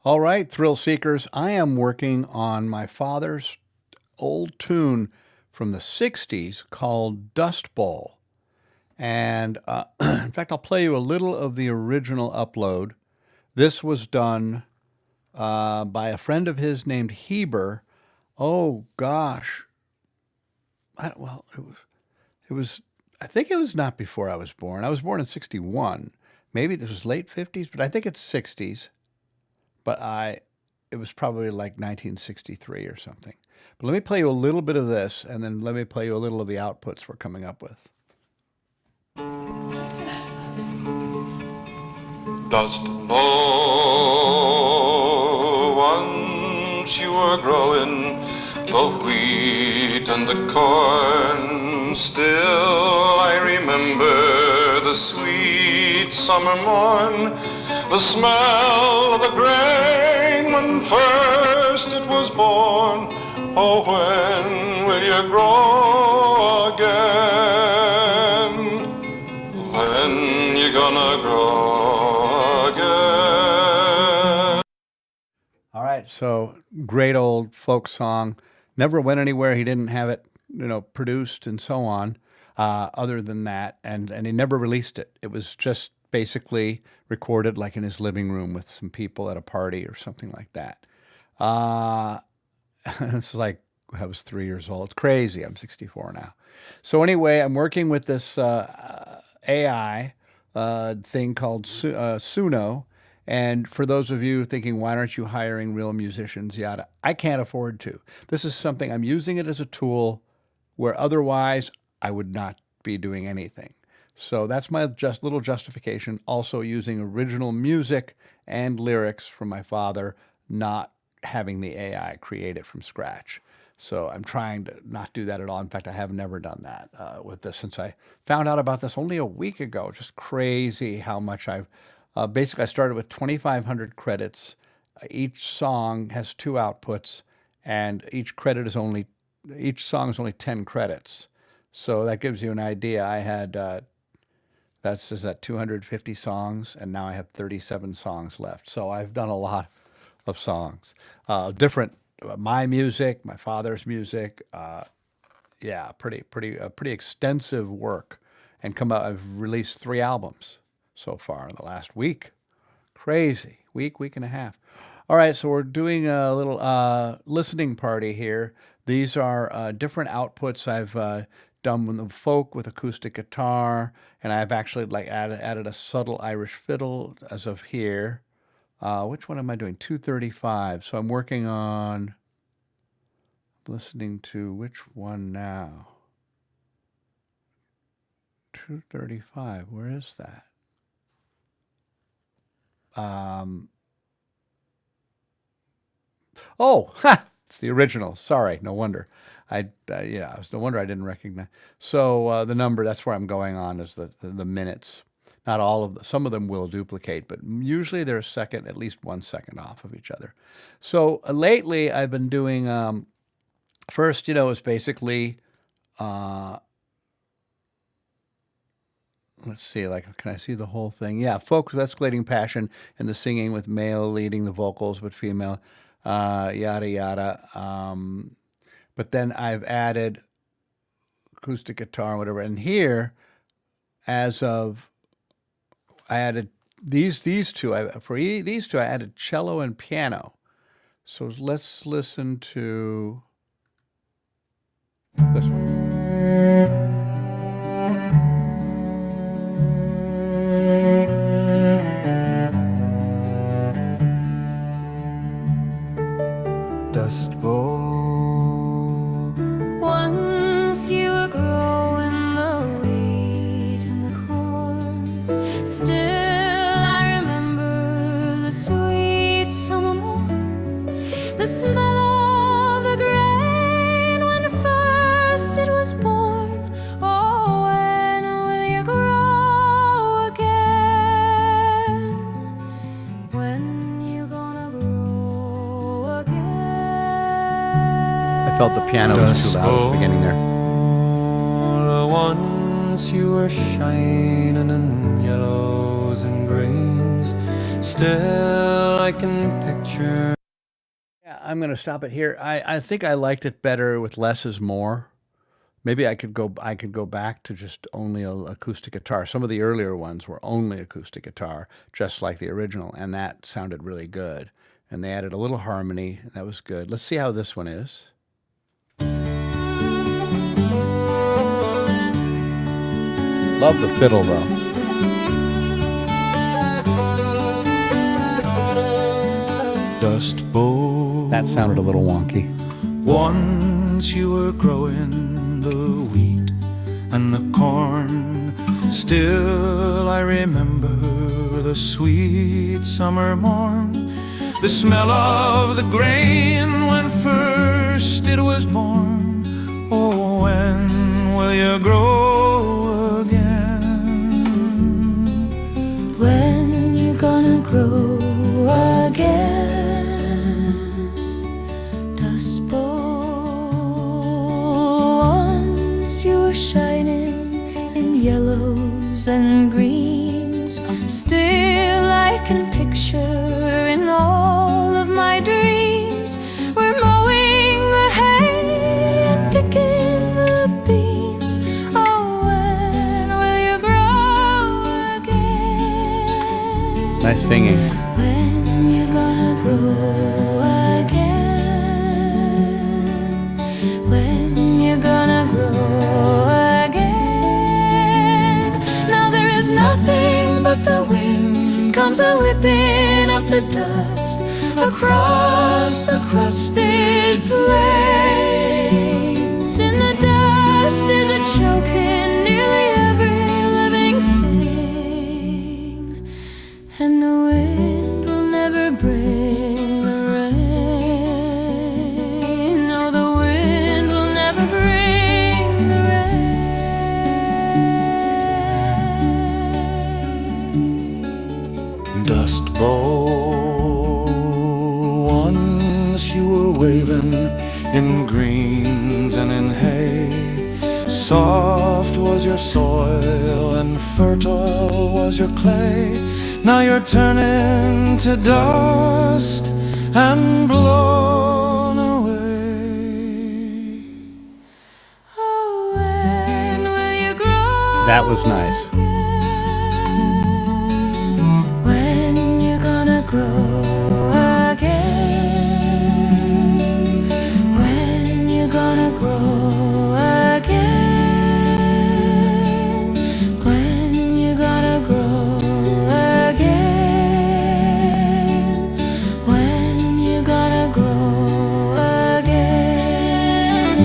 All right, thrill seekers, I am working on my father's old tune from the 60s called Dust Bowl. And in fact, I'll play you a little of the original upload. This was done by a friend of his named Heber. Oh gosh. Well, it was, I think it was not before I was born. I was born in 61. Maybe this was late 50s, but I think it's 60s. But it was probably like 1963 or something. But let me play you a little bit of this, and then let me play you a little of the outputs we're coming up with. Dust bowl, once you were growing the wheat and the corn. Still I remember the sweet summer morn, the smell of the grain when first it was born. Oh, when will you grow again? When you gonna grow again? All right, so great old folk song. Never went anywhere. He didn't have it, produced and so on. Other than that, and he never released it. It was just basically recorded like in his living room with some people at a party or something like that. It's like I was 3 years old. It's crazy. I'm 64 now. So anyway, I'm working with this AI thing called Suno. And for those of you thinking, why aren't you hiring real musicians? Yada, I can't afford to. This is something I'm using it as a tool where otherwise I would not be doing anything. So that's my just little justification. Also using original music and lyrics from my father, not having the AI create it from scratch. So I'm trying to not do that at all. In fact, I have never done that with this since I found out about this only a week ago. Just crazy how much I've basically I started with 2,500 credits. Each song has two outputs, and each song is only 10 credits. So that gives you an idea. I had is that 250 songs, and now I have 37 songs left. So I've done a lot of songs, different my music, my father's music. Yeah, pretty extensive work, and come out. I've released 3 albums so far in the last week. Crazy week and a half. All right, so we're doing a little listening party here. These are different outputs I've done with the folk with acoustic guitar, and I've actually like added a subtle Irish fiddle as of here. Which one am I doing? 235. So I'm working on listening to which one now? 235. Where is that? Oh, ha, it's the original. Sorry, no wonder. It's no wonder I didn't recognize. So the number, that's where I'm going on, is the minutes. Not all of them. Some of them will duplicate, but usually they're at least 1 second off of each other. So lately I've been doing, first, is basically, let's see, like, can I see the whole thing? Yeah, folk with escalating passion and the singing with male leading the vocals, but female, yada, yada. But then I've added acoustic guitar and whatever. And here, I added these two. These two, I added cello and piano. So let's listen to this one. Dust bowl. Once you were growing the wheat and the corn. Still I remember the sweet summer morn, the smell of the grain when first it was born. Oh, when will you grow again? When you gonna grow again? I felt the piano was too loud at the beginning there. Once you were shining in yellows and greens, Still I can picture. Yeah, I'm going to stop it here. I think I liked it better with less is more. Maybe I could go back to just only acoustic guitar. Some of the earlier ones were only acoustic guitar, just like the original, and that sounded really good. And they added a little harmony, and that was good. Let's see how this one is. Love the fiddle though. Dust Bowl. That sounded a little wonky. Once you were growing the wheat and the corn. Still I remember the sweet summer morn, the smell of the grain when first it was born. Oh, when will you grow again? When you gonna grow again? Dust Bowl. Once you were shining in yellows and greens. Still I can picture in all of my dreams we're mowing the hay and picking the beans. Oh, when will you grow again? Nice singing. When you gonna grow again? When you gonna grow again? Now there is nothing but the wind comes a-whipping up the dust across the crusted plains. In the dust is a choking nearly every living thing, and the wind will never bring the rain. No, the wind will never bring the rain. Dust Bowl. Once you were waving in greens and in hay. Soft was your soil and fertile was your clay. Now you're turning to dust and blown away. Oh, when will you grow? That was nice. When you gonna grow again? When you gonna grow again? When you gonna grow again? When you gonna grow again?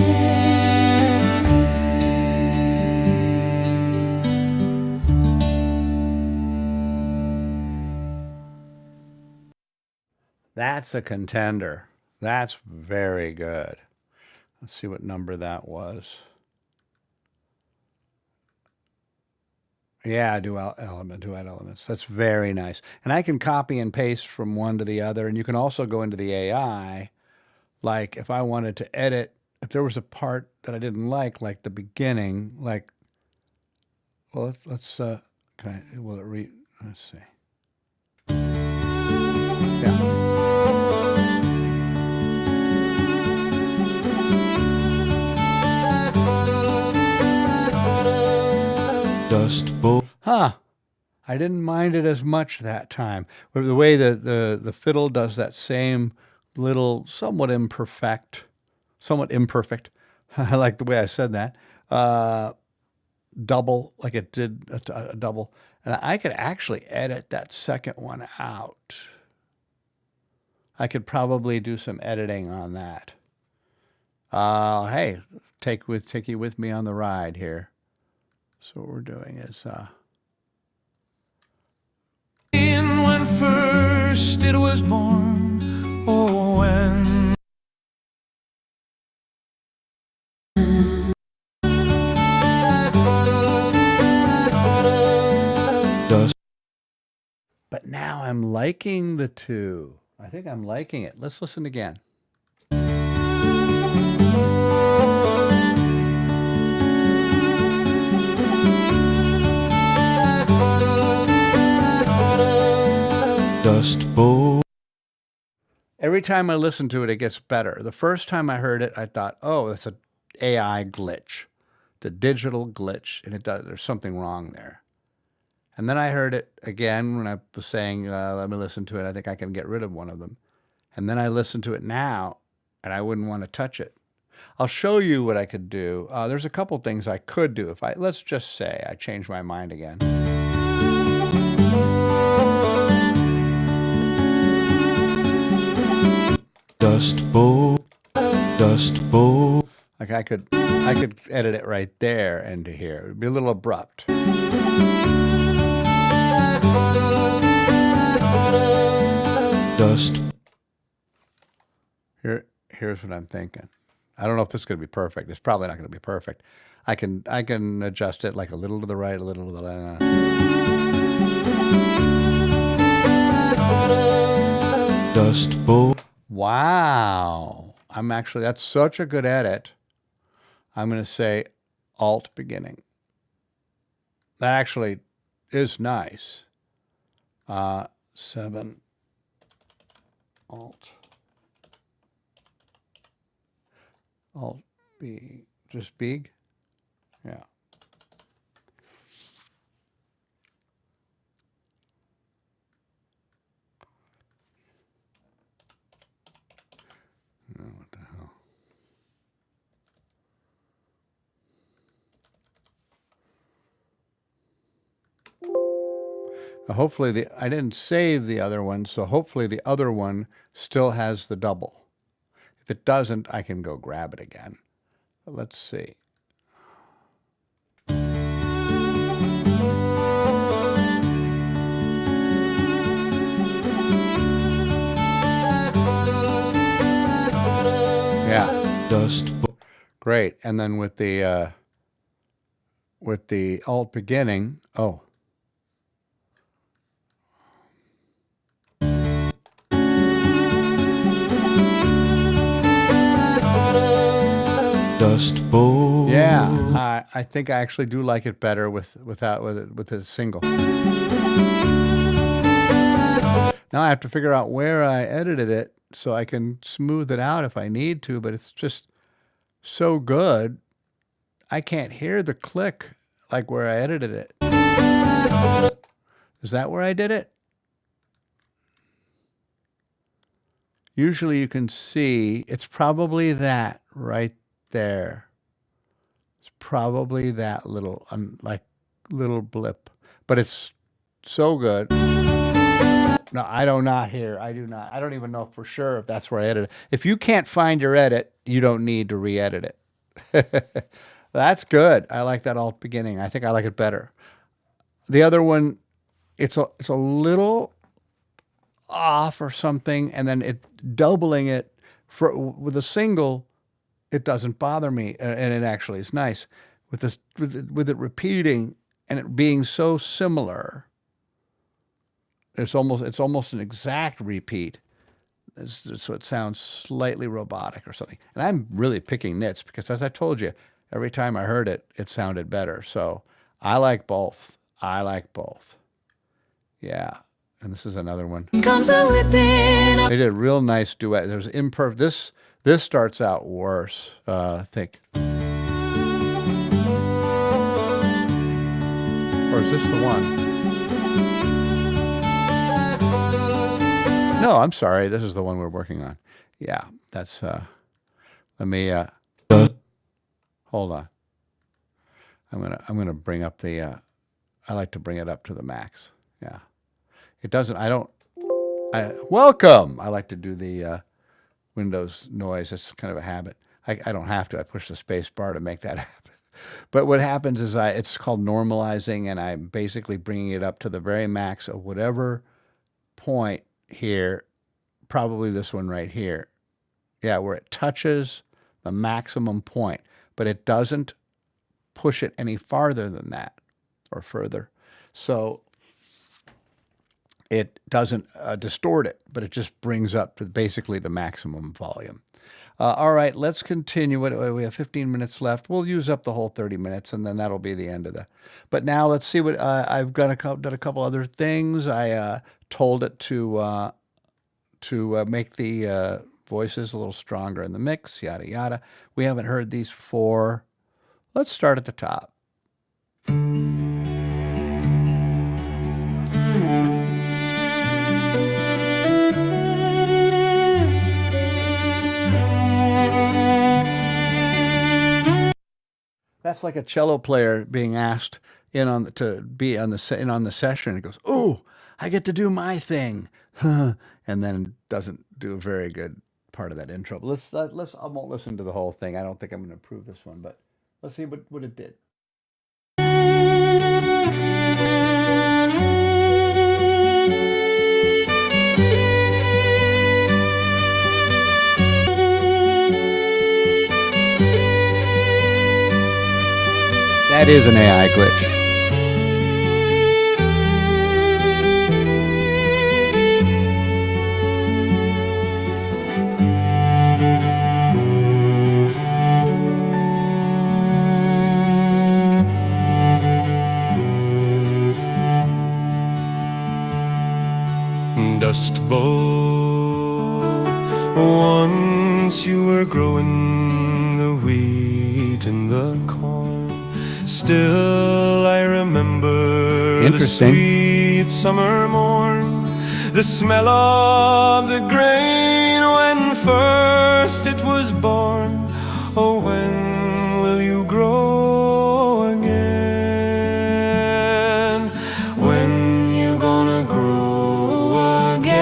That's a contender. That's very good. Let's see what number that was. Yeah, duet elements. That's very nice. And I can copy and paste from one to the other. And you can also go into the AI. Like if I wanted to edit, if there was a part that I didn't like the beginning, like, well, let's will it read? Let's see. Yeah. Dust Bowl. Huh. I didn't mind it as much that time. But the way the fiddle does that same little somewhat imperfect, I like the way I said that, double, like it did a double. And I could actually edit that second one out. I could probably do some editing on that. Hey, take you with me on the ride here. So what we're doing is When first it was born. Oh, when dust. but now I'm liking the two. I think I'm liking it. Let's listen again. Dust Dust Bowl. Every time I listen to it, it gets better. The first time I heard it, I thought, oh, it's an AI glitch. It's a digital glitch, and there's something wrong there. And then I heard it again when I was saying, let me listen to it. I think I can get rid of one of them. And then I listen to it now, and I wouldn't want to touch it. I'll show you what I could do. There's a couple things I could do. Let's just say I change my mind again. Dust Bowl. Dust Bowl. Like I could edit it right there into here. It would be a little abrupt. Dust. Here's what I'm thinking. I don't know if this is going to be perfect. It's probably not going to be perfect. I can adjust it like a little to the right, a little to the left. Dust Bowl. Wow. That's such a good edit. I'm going to say Alt beginning. That actually is nice. 7 Alt B, just big. Yeah. Oh, what the hell? Hopefully I didn't save the other one, so hopefully the other one still has the double. If it doesn't, I can go grab it again. But let's see. Yeah. Dust Bowl. Great. And then with the Alt beginning, oh. Dust Bowl. Yeah, I think I actually do like it better with a single. Now I have to figure out where I edited it so I can smooth it out if I need to, but it's just so good. I can't hear the click like where I edited it. Is that where I did it? Usually you can see it's probably that right there. It's probably that little little blip, but it's so good. No, I do not hear. I do not. I don't even know for sure if that's where I edited it. If you can't find your edit, you don't need to re-edit it. That's good. I like that Alt beginning. I think I like it better. The other one, it's a little off or something, and then doubling it with a single, it doesn't bother me, and it actually is nice. With it repeating and it being so similar, it's almost an exact repeat. So it sounds slightly robotic or something. And I'm really picking nits because, as I told you, every time I heard it, it sounded better. So I like both. Yeah. And this is another one. Comes a whipping. They did a real nice duet. There's imperfect. This starts out worse, I think. Or is this the one? No, I'm sorry. This is the one we're working on. Yeah, that's, let me, hold on. I'm gonna bring up the, I like to bring it up to the max. Yeah. It doesn't, welcome! I like to do the Windows noise. It's kind of a habit. I don't have to. I push the space bar to make that happen. But what happens is it's called normalizing, and I'm basically bringing it up to the very max of whatever point here, probably this one right here. Yeah, where it touches the maximum point, but it doesn't push it any farther than that or further. So it doesn't distort it, but it just brings up to basically the maximum volume. All right, let's continue. We have 15 minutes left. We'll use up the whole 30 minutes, and then that'll be the end of the. But now let's see what I've done a couple other things. I told it to make the voices a little stronger in the mix, yada yada. We haven't heard these before. Let's start at the top. That's like a cello player being asked to be on the session. It goes, "Oh, I get to do my thing," and then doesn't do a very good part of that intro. But I won't listen to the whole thing. I don't think I'm going to approve this one, but let's see what it did. That is an AI glitch. Dust Bowl, once you were growing the wheat and the corn. Still I remember the Interesting. sweet summer morn, the smell of the grain when first it was born. Oh, when will you grow again? When you gonna grow again?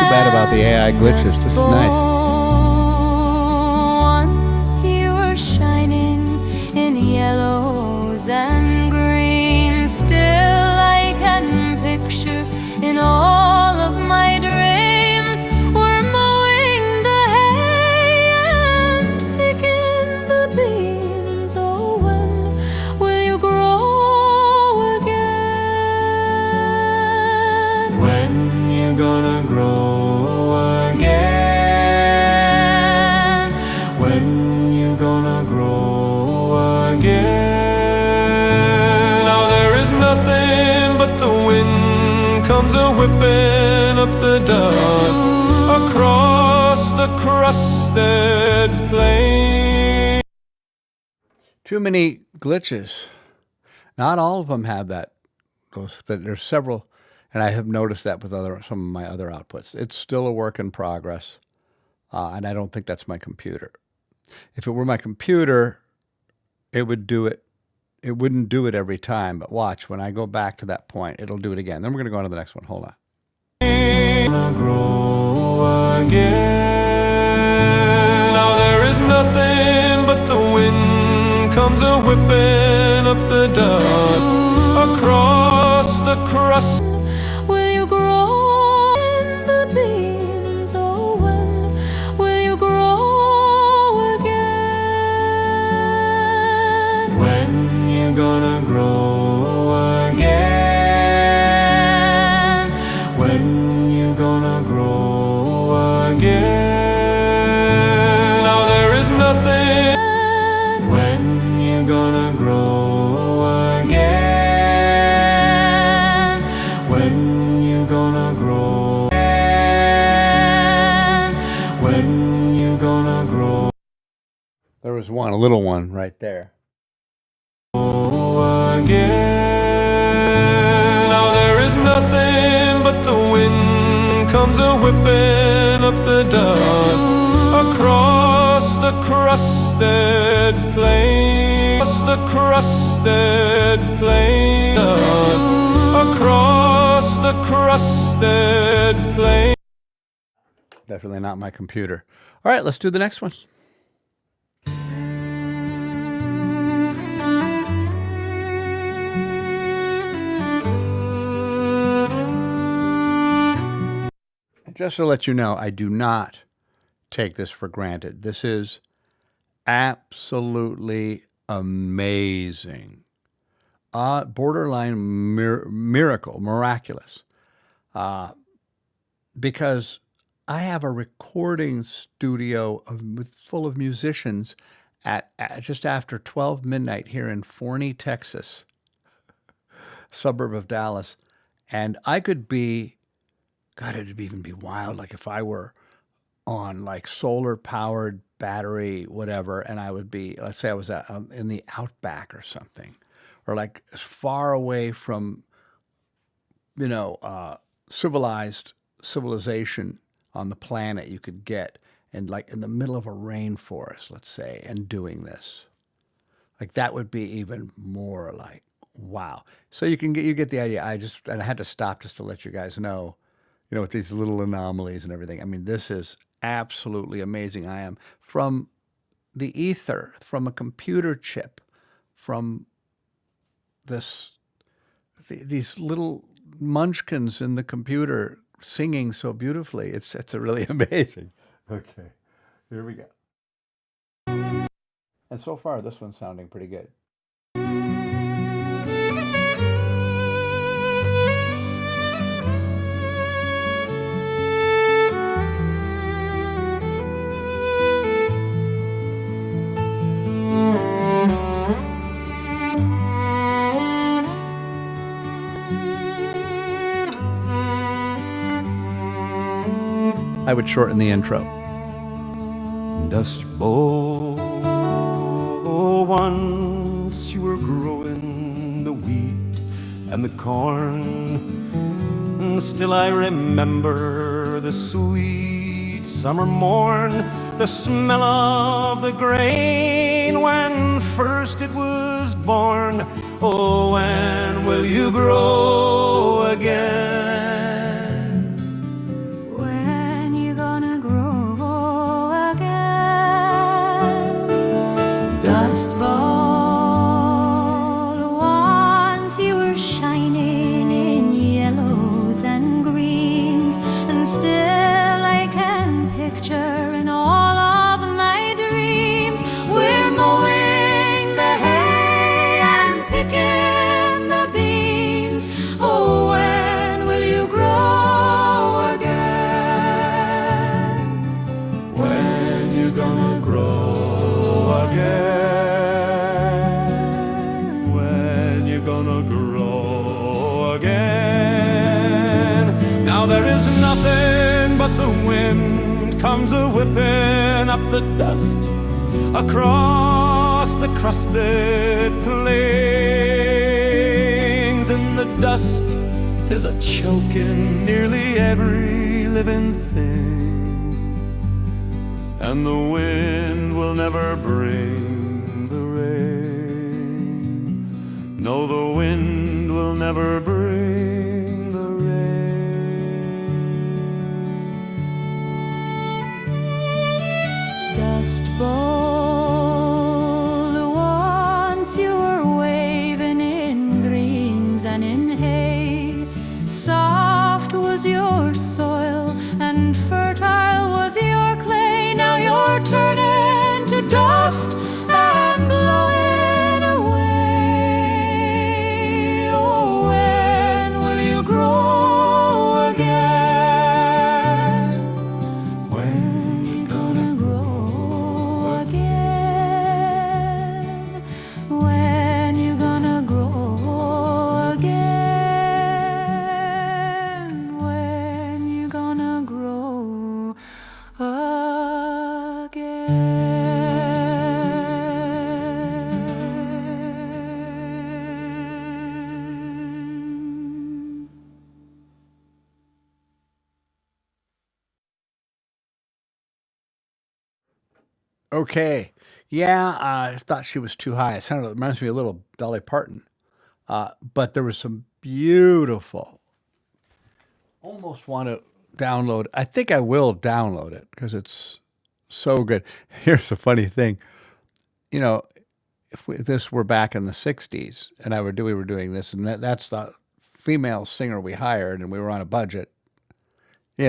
Too bad about the AI glitches. This is nice. Once you were shining in yellows and greens, still I can picture in all of my dreams. We're mowing the hay and picking the beans. Oh, when will you grow again? When you gonna grow again? When you gonna grow again? Now there is nothing but the wind comes a-whipping up the dust across the crusted plain. Too many glitches. Not all of them have that. But there's several, and I have noticed that with some of my other outputs. It's still a work in progress, and I don't think that's my computer. If it were my computer, it would do it. It wouldn't do it every time, but watch, when I go back to that point, it'll do it again. Then we're going to go on to the next one. Hold on. Grow again. Now there is nothing but the wind comes a-whipping up the dust across the crust. Will you grow in the beans? Oh, when will you grow again? When you gonna grow again? When you gonna grow again? Now there is nothing. When you gonna grow again? When you gonna grow again? When you gonna grow There was one, a little one right there. again? Now there is nothing but the wind comes a-whipping up the dust across the crusted plain, across the crusted plain, across the crusted plain. Definitely not my computer. All right, let's do the next one. Just to let you know, I do not take this for granted. This is absolutely amazing. borderline miraculous, because I have a recording studio full of musicians at just after 12 midnight here in Forney, Texas, suburb of Dallas, and I could be, God, it'd even be wild, like if I were on like solar powered battery, whatever, and I would be, let's say I was in the outback or something, or like as far away from, civilization on the planet you could get, and like in the middle of a rainforest, let's say, and doing this. Like that would be even more like, wow. So you get the idea. And I had to stop just to let you guys know, with these little anomalies and everything. I mean, this is absolutely amazing. I am from the ether, from a computer chip, from these little munchkins in the computer singing so beautifully. It's really amazing. Okay, here we go. And so far, this one's sounding pretty good. I would shorten the intro. Dust Bowl, once you were growing the wheat and the corn, and still I remember the sweet summer morn, the smell of the grain when first it was born. Oh, when will you grow again? When you gonna grow again? Dust Bowl, once you were shining in yellows and greens, and still I can picture in all of my dreams we're mowing the hay and picking the beans. Oh, when will you grow again? When you gonna grow again? When you gonna grow again? Now there is nothing but the wind comes a-whipping up the dust across the crusted plains, and the dust is a-choking nearly every living thing, and the wind will never bring the rain. No, the wind will never bring the rain. Dust Bowl, once you were waving in greens and in hay. Soft was your soil and fertile was your clay. Now you're turning to dust and blowing away. Oh, when will you grow again? When you Gonna grow again? When you gonna grow again? When you gonna grow again? Okay. Yeah, I thought she was too high. It reminds me a little of Dolly Parton. But there was some beautiful, almost want to download. I think I will download it because it's so good. Here's a funny thing. If this were back in the 60s and we were doing this, and that's the female singer we hired, and we were on a budget, we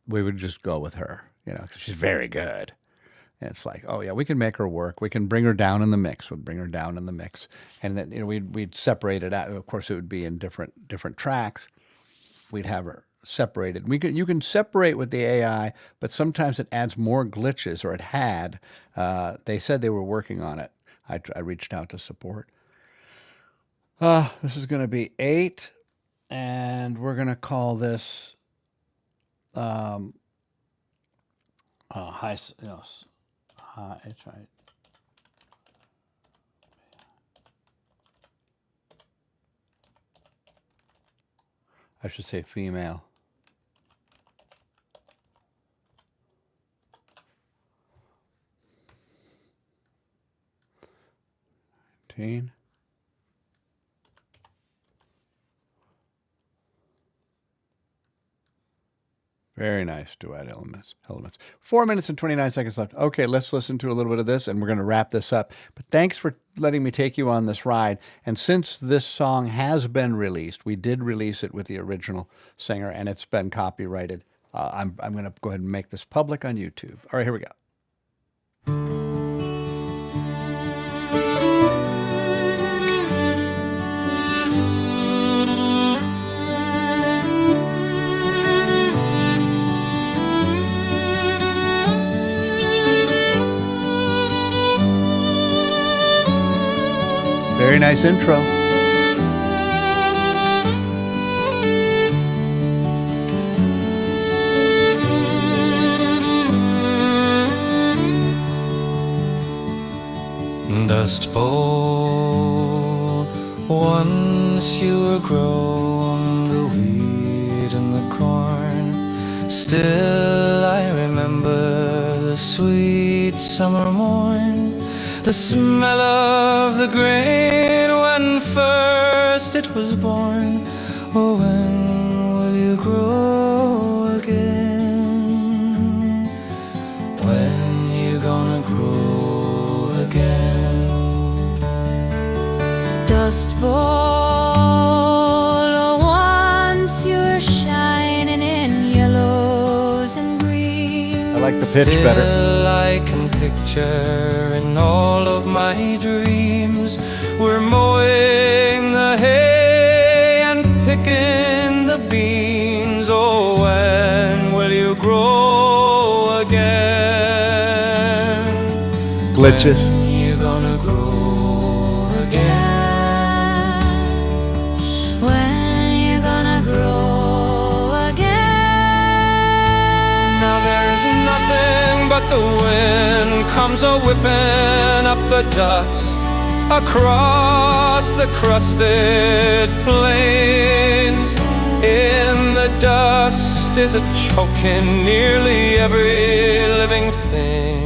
would just go with her, 'cause she's very good. And it's like, oh yeah, we can make her work. We can bring her down in the mix. We'll bring her down in the mix, and then we'd separate it out. Of course, it would be in different tracks. We'd have her separated. You can separate with the AI, but sometimes it adds more glitches, or it had. They said they were working on it. I reached out to support. This is going to be 8, and we're going to call this high. I should say female. Teen. Very nice duet elements. 4 minutes and 29 seconds left. Okay, let's listen to a little bit of this, and we're going to wrap this up. But thanks for letting me take you on this ride. And since this song has been released, we did release it with the original singer, and it's been copyrighted. I'm going to go ahead and make this public on YouTube. All right, here we go. Very nice intro. Dust Bowl, once you were grown, the wheat and the corn. Still I remember the sweet summer morn, the smell of the grain when first it was born. Oh, when will you grow again? When you gonna grow again? Dust Bowl, once you were shining in yellows and greens. I like the pitch better. Still I can picture in all of my dreams we're mowing the hay and picking the beans. Oh, when will you grow again? Glitches. When you gonna grow again? When you gonna grow again? Now there's nothing but the wind comes a-whipping up the dust across the crusted plains. In the dust is a choking nearly every living thing,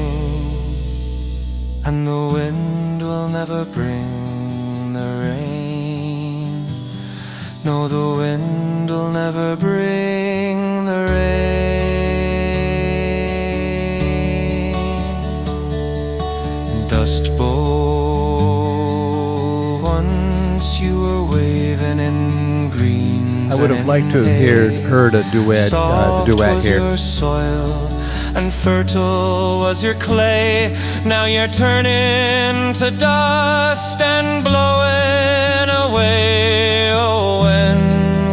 and the wind will never bring the rain. No, the wind will never bring the rain. Dust Bowl, once you were waving in greens. I would have liked to have heard a duet, the duet was here. your soil and fertile was your clay. Now you're turning to dust and blowing away. Oh, when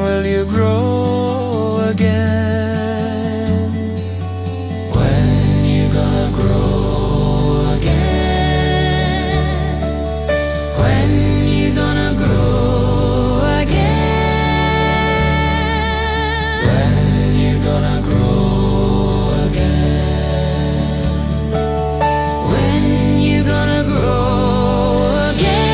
will you grow again? When you gonna grow again? When you gonna grow again? When you gonna grow again? When you gonna grow again?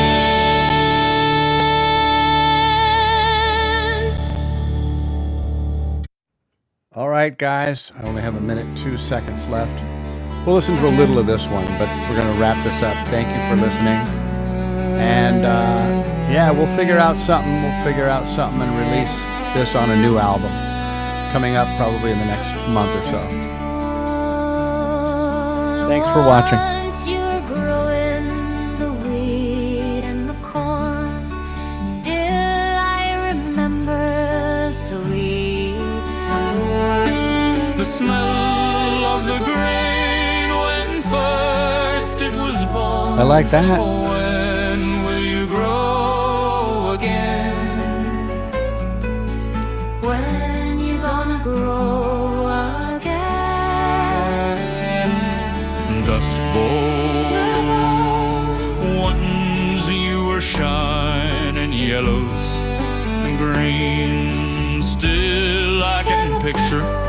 All right, guys, I only have 1:02 left. We'll listen to a little of this one, but we're going to wrap this up. Thank you for listening. And yeah, we'll figure out something. We'll figure out something and release this on a new album coming up probably in the next month or so. Thanks for watching. Once you were growing the wheat and the corn, still I remember sweet summer morn. The smell of the grain when first I like that. When will you grow again? When you gonna grow again? Dust Bowl, once you were shining yellows and greens. Still I can picture